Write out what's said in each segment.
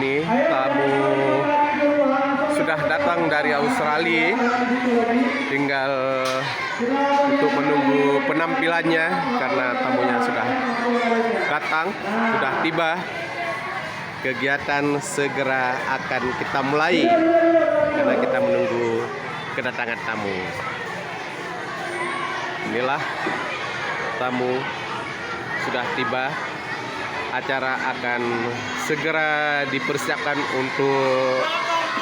ini tamu sudah datang dari Australia, tinggal untuk menunggu penampilannya karena tamunya sudah datang, sudah tiba. Kegiatan segera akan kita mulai karena kita menunggu kedatangan tamu. Inilah tamu sudah tiba. Acara akan segera dipersiapkan untuk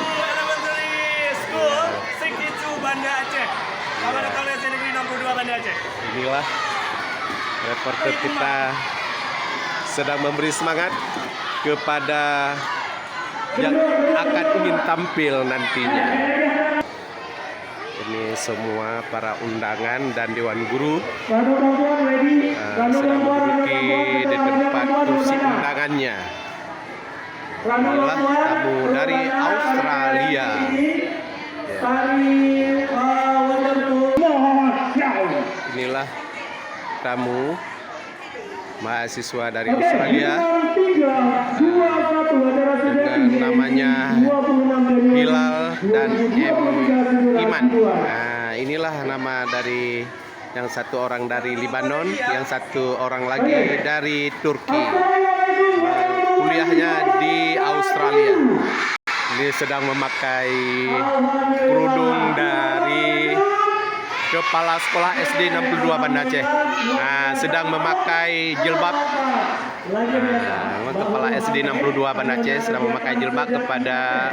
Elementary School Sekicu Banda Aceh. Kabupaten Kolej Negeri 62 Banda Aceh. Inilah reporter kita sedang memberi semangat kepada yang akan ingin tampil nantinya. Ini semua para undangan dan dewan guru sedang menduduki di tempat kursi undangannya. Inilah tamu dari Australia. Inilah tamu mahasiswa dari Australia dengan namanya Hilal dan Iman. Nah, inilah nama dari yang satu orang dari Lebanon, yang satu orang lagi dari Turki. Kuliahnya di Australia. Ini sedang memakai kerudung dari Kepala Sekolah SD 62 Banda Aceh. Nah, sedang memakai jilbab. Kepala SD 62 Banda Aceh sedang memakai jilbab kepada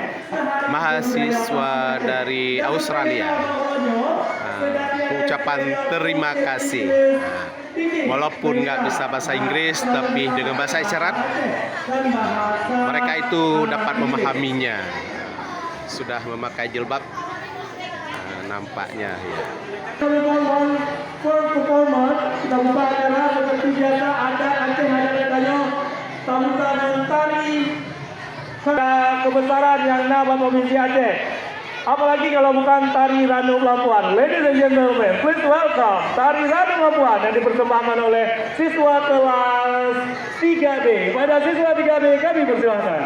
mahasiswa dari Australia. Ucapan terima kasih. Walaupun nggak bisa bahasa Inggris, tapi dengan bahasa isyarat mereka itu dapat memahaminya. Sudah memakai jilbab, nampaknya ya. Kita buka acara seperti biasa. Ada Aceh hanya sambutan tari kebesaran yang nama Provinsi Aceh. Apalagi kalau bukan tari Ranu Labuan. Ladies and gentlemen, please welcome tari Ranu Labuan yang dipersembahkan oleh siswa kelas 3B. Pada siswa 3B kami persilahkan.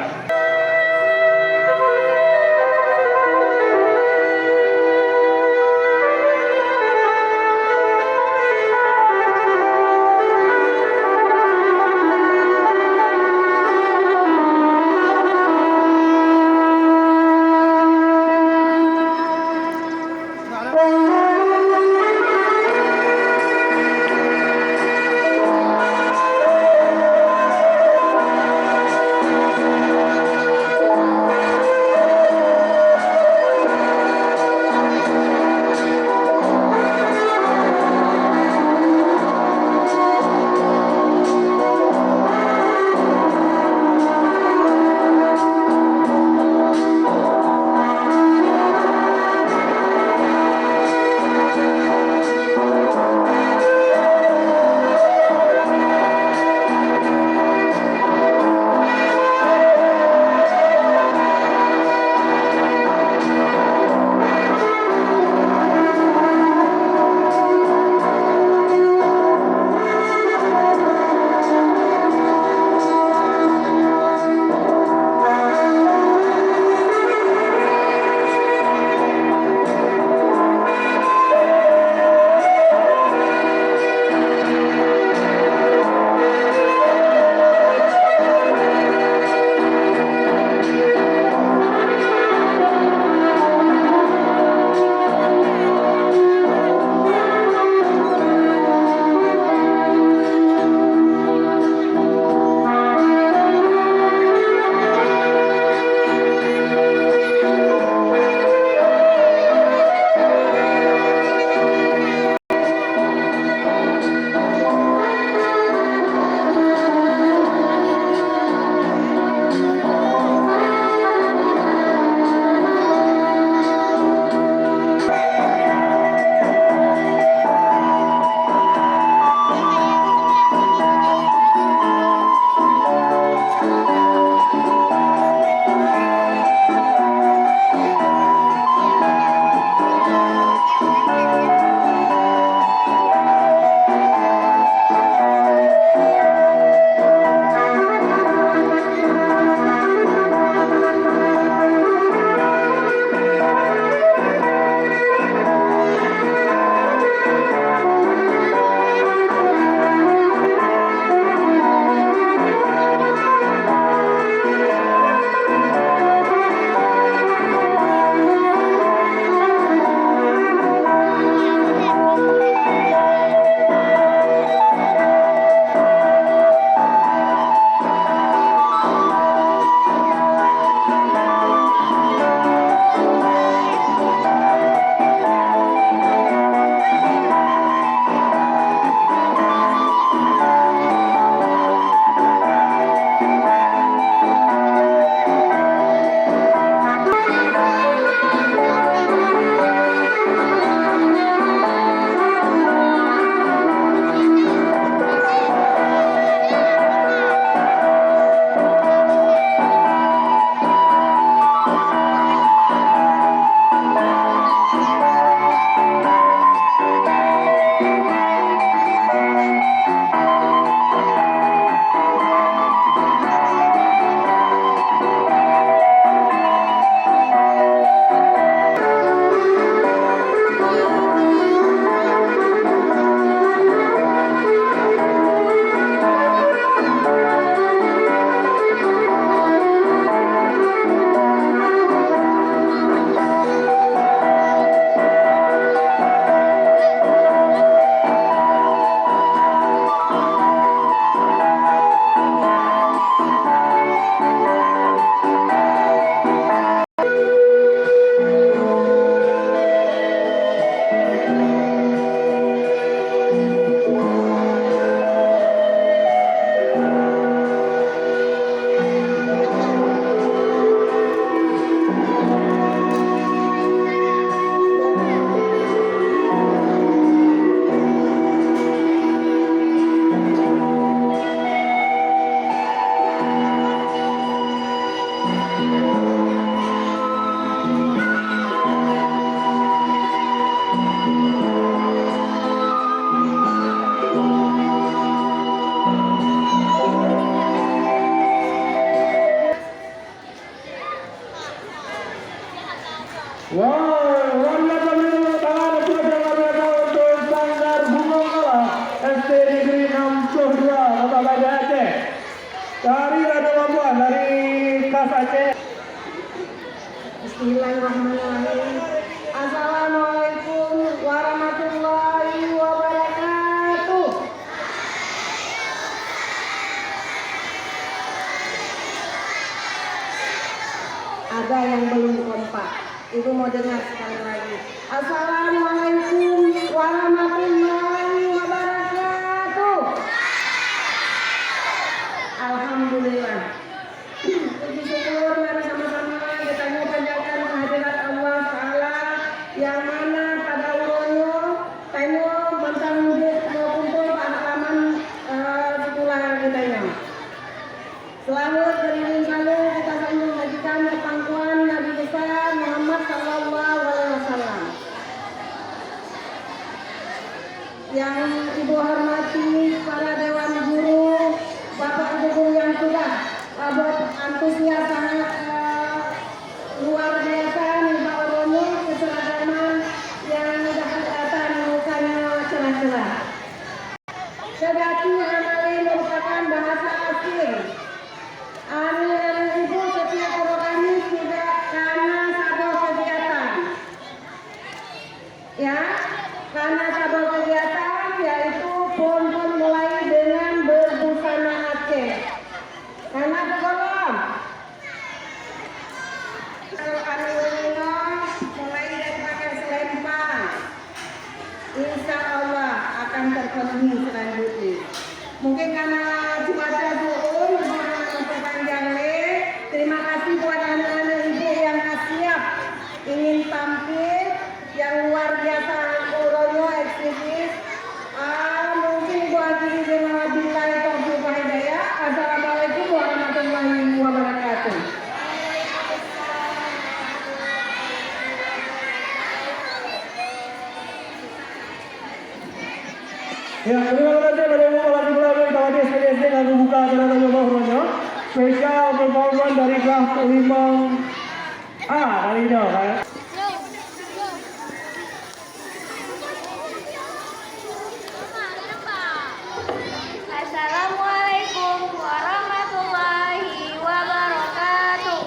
Wow, luar biasa menurut tangan juga luar biasa untuk Sanggar Bunga Kala SD Negeri 62 Kota Banda Aceh. Dari Ranu Labuan, dari Kas Aceh. Bismillahirrahmanirrahim. Assalamualaikum warahmatullahi wabarakatuh. Ada yang belum kompak. Ibu mau dengar sekali lagi. Assalamualaikum warahmatullahi wabarakatuh. Alhamdulillah. Puji syukur, mari sama-sama kita panjatkan kehadirat Allah Ta'ala yang mana pada uronyo tayo bantang kumpul pengalaman sekolah kita nya. Selamat beriring kali kita sambung majikan pangkuan Nabi besar Muhammad Sallallahu Alaihi Wasallam. Yang ibu hormati para dewan guru, bapak ibu guru yang sudah antusias sangat luar biasa nih Pak Romo, keseragaman yang datang mukanya cerah-cerah. Sedati amali merupakan bahasa asing. Ani ibu setiap kami tidak karena satu kegiatan. Ya, karena satu kegiatan yaitu pun mulai dengan berbusana Aceh. Karena begolong. Kalau kami mulai dari pakai selempang, insya Allah akan terpenuhi selanjutnya. Mungkin karena cuaca turun, memperpanjang terima kasih buat anak-anak ibu yang siap ingin tampil yang luar biasa uronyo ekstremis. Mungkin buat diri dengan wabillahi taufiq wal hidayah. Assalamualaikum warahmatullahi wabarakatuh. Ya, terima kasih pada Ibu Kepala Sekolah dan Kepala SD yang membuka acara Tanjung Rono. Spesial performan dari kelas 5A kali ini, kan? Assalamualaikum warahmatullahi wabarakatuh.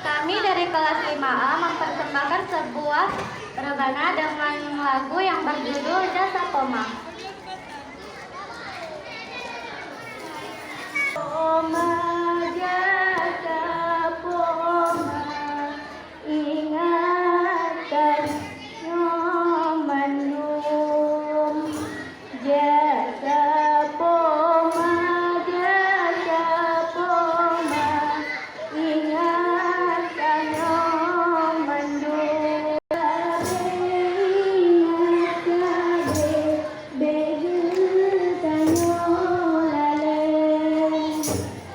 Kami dari kelas 5A mempersembahkan sebuah rebana dengan lagu yang berjudul Jasa Poma. Poma, jasa poma, ingatan menum. Jasa poma, ingatan menum.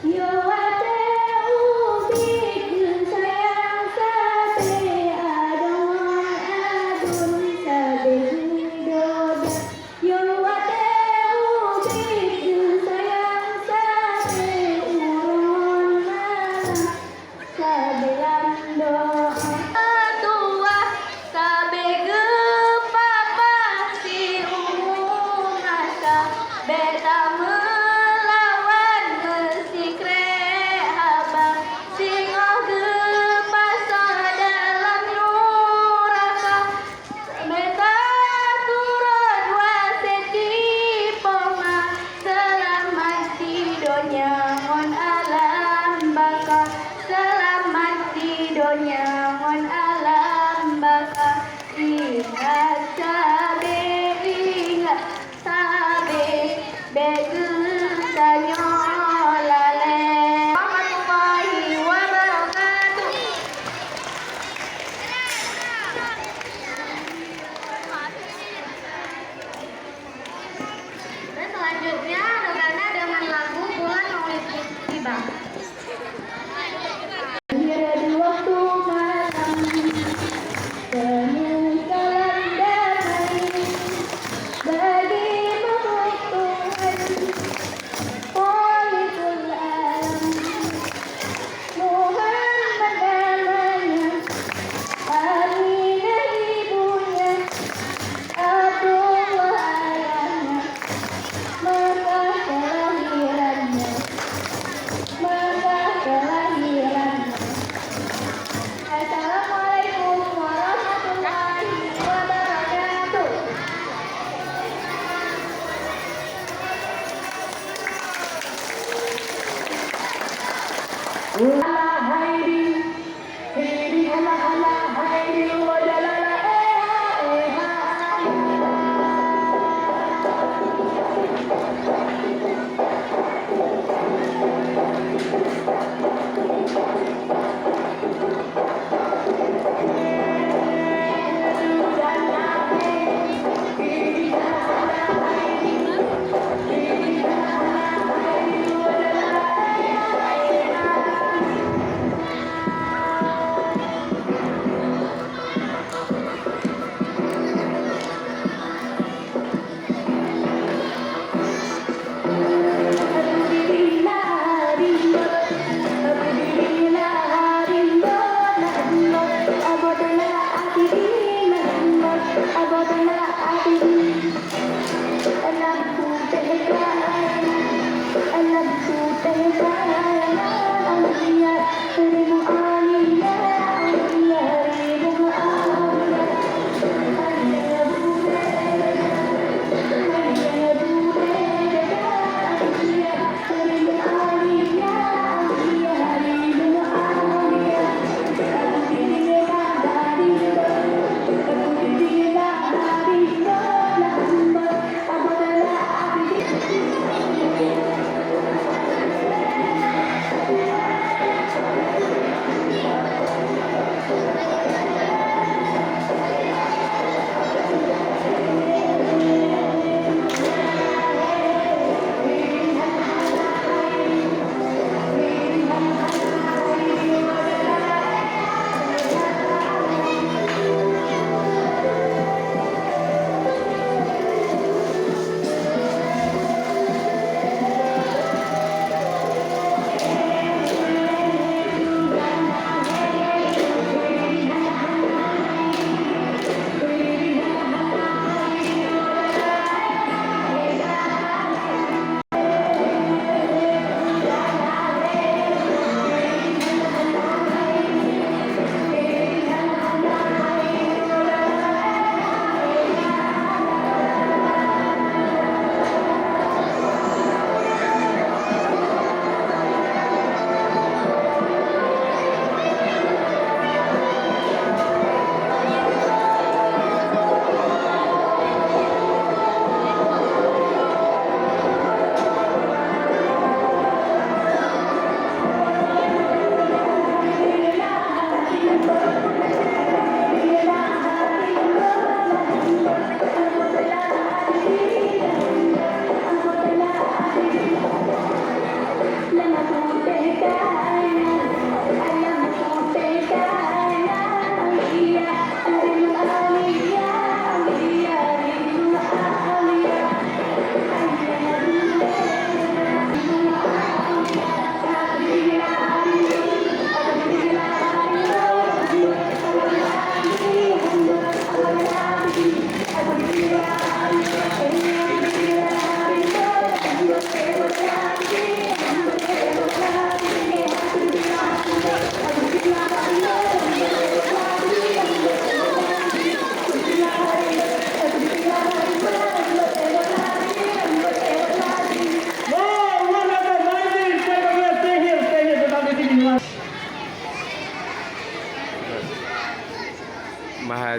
Yo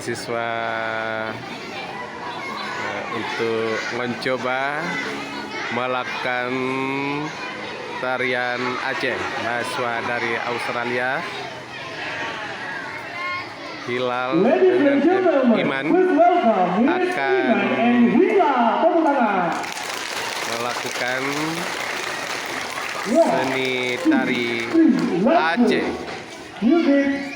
mahasiswa untuk mencoba melakukan tarian Aceh. Mahasiswa dari Australia, Hilal Ladies dengan and gentlemen, Iman please welcome Miss akan Iman and Hilal. Tepuk tangan. melakukan One, seni tari three, let's Aceh. go. Music.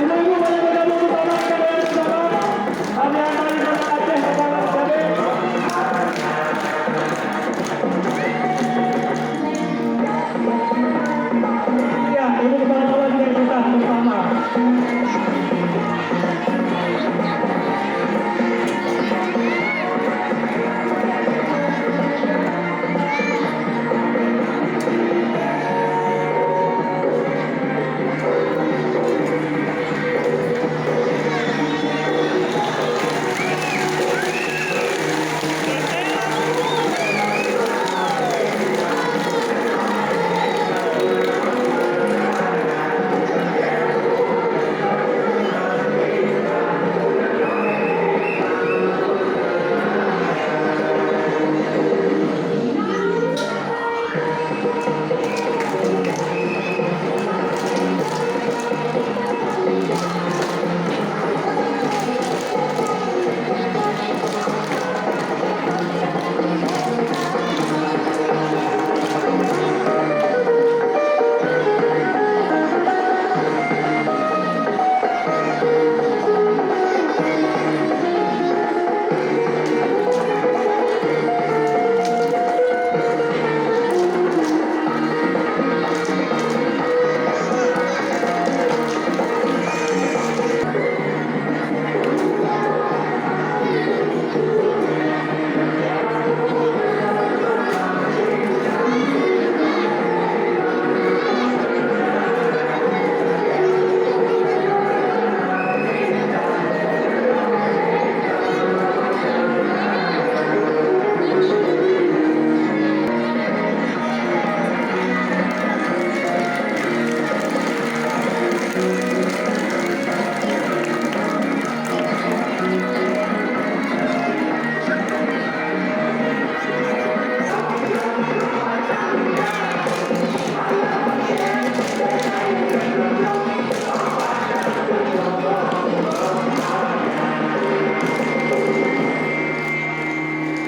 Ibu-ibu boleh bergabung bersama kalian bersama. Kalian tari Banda Aceh bersama kami. Ya, untuk kepala-kepala juga kita bersama.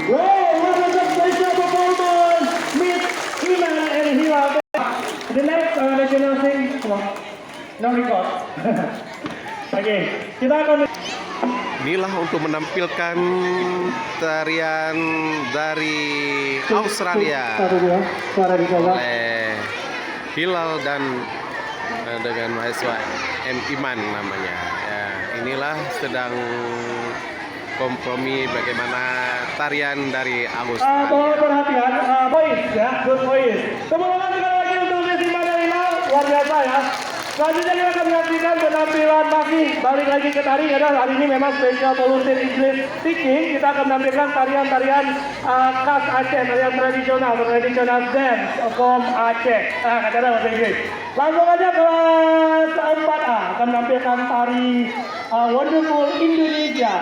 Wow, what a special performance, Miss Iman and Hilal. The next national sing, come on, no record. Oke, kita akan Inilah untuk menampilkan tarian dari Australia Satu dua, suara dicoba. oleh Hilal dan dengan mahasiswa M. Iman namanya. Ya, inilah sedang kompromi bagaimana tarian dari Mohon Australia. perhatian, poin ya, good poin. Tepuk tangan sekali lagi untuk Miss Iman dan Hilal, luar biasa ya. Selanjutnya kita akan menyaksikan penampilan masih balik lagi ke tari karena hari ini memang spesial volunteer English speaking. Kita akan menampilkan tarian-tarian khas Aceh, tarian tradisional dance from Aceh. Kata bahasa Inggris. Langsung aja kelas 4A akan menampilkan tari Wonderful Indonesia.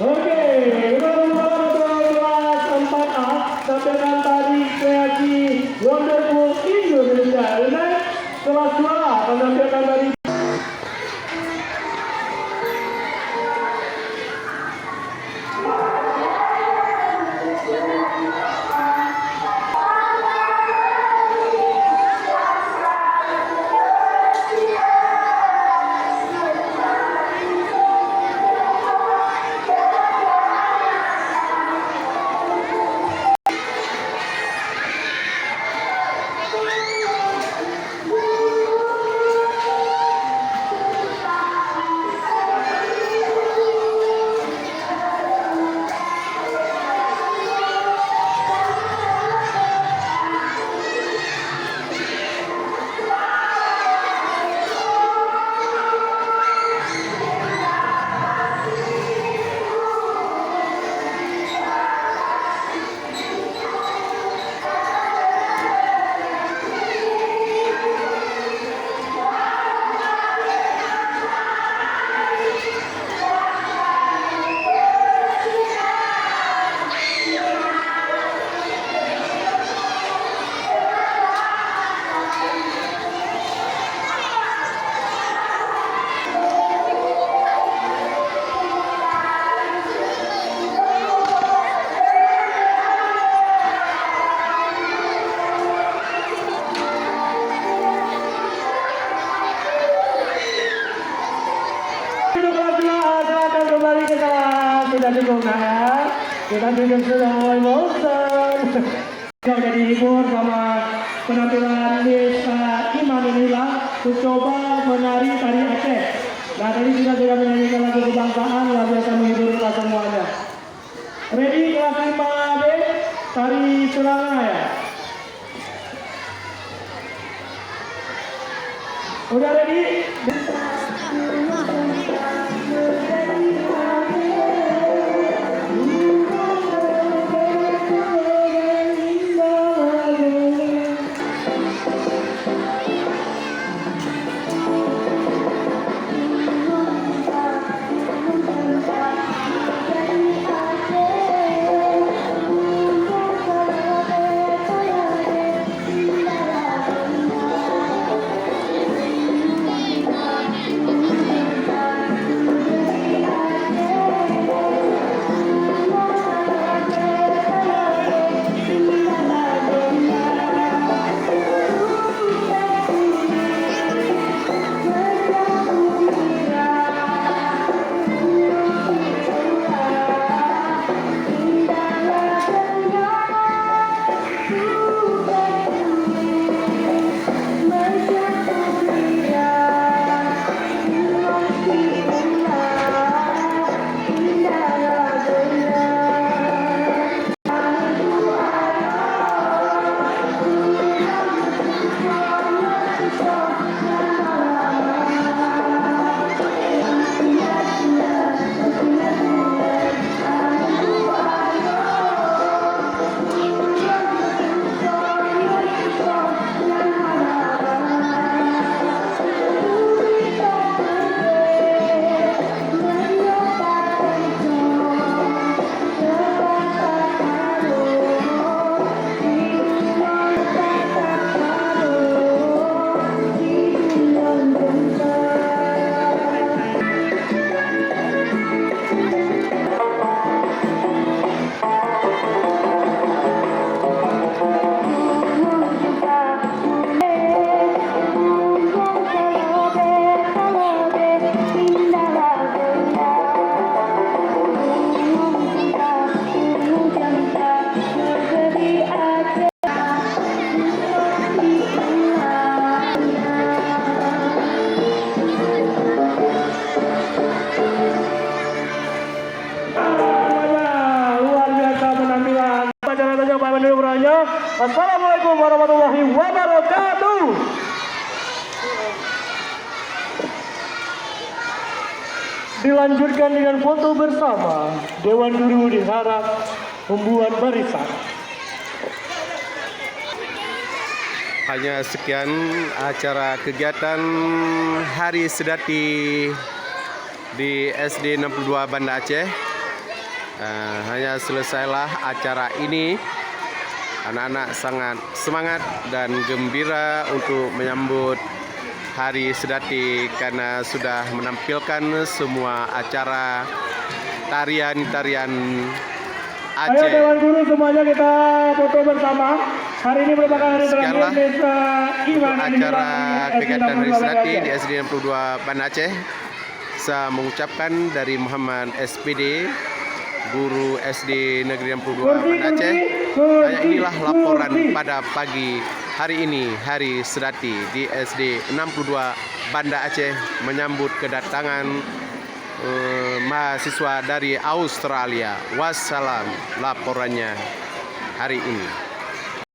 Oke, kita membuka untuk kelas 4A tampilkan tari kreasi Wonderful Indonesia. Dan kelas 2A menampilkan tari tidak cukup ya. Kita juga sudah mulai bosan. Kita udah dihibur sama penampilan Miss Iman inilah mencoba menari tari Aceh. Nah tadi kita juga menyanyikan lagu kebangsaan luar biasa menghibur kita semuanya. Ready kelas 5B tari Selanga ya. Udah ready? Assalamualaikum warahmatullahi wabarakatuh. Dilanjutkan dengan foto bersama. Dewan Guru diharap membuat barisan. Hanya sekian acara kegiatan Hari Sedati di SD 62 Banda Aceh. Hanya selesailah acara ini, anak-anak sangat semangat dan gembira untuk menyambut Hari Sedati karena sudah menampilkan semua acara tarian-tarian Ayo Aceh. Dewan Guru semuanya kita foto bersama. Hari ini merupakan hari terakhir Sekianlah Desa Iman yang acara digelar di kegiatan Hari SD Sedati 62 di SD 62 Banda Aceh. Saya mengucapkan dari Muhammad SPD, Guru SD Negeri 62 Banda Aceh. Hanya inilah laporan pada pagi hari ini, Hari Sedati di SD 62 Banda Aceh menyambut kedatangan mahasiswa dari Australia. Wassalam laporannya hari ini.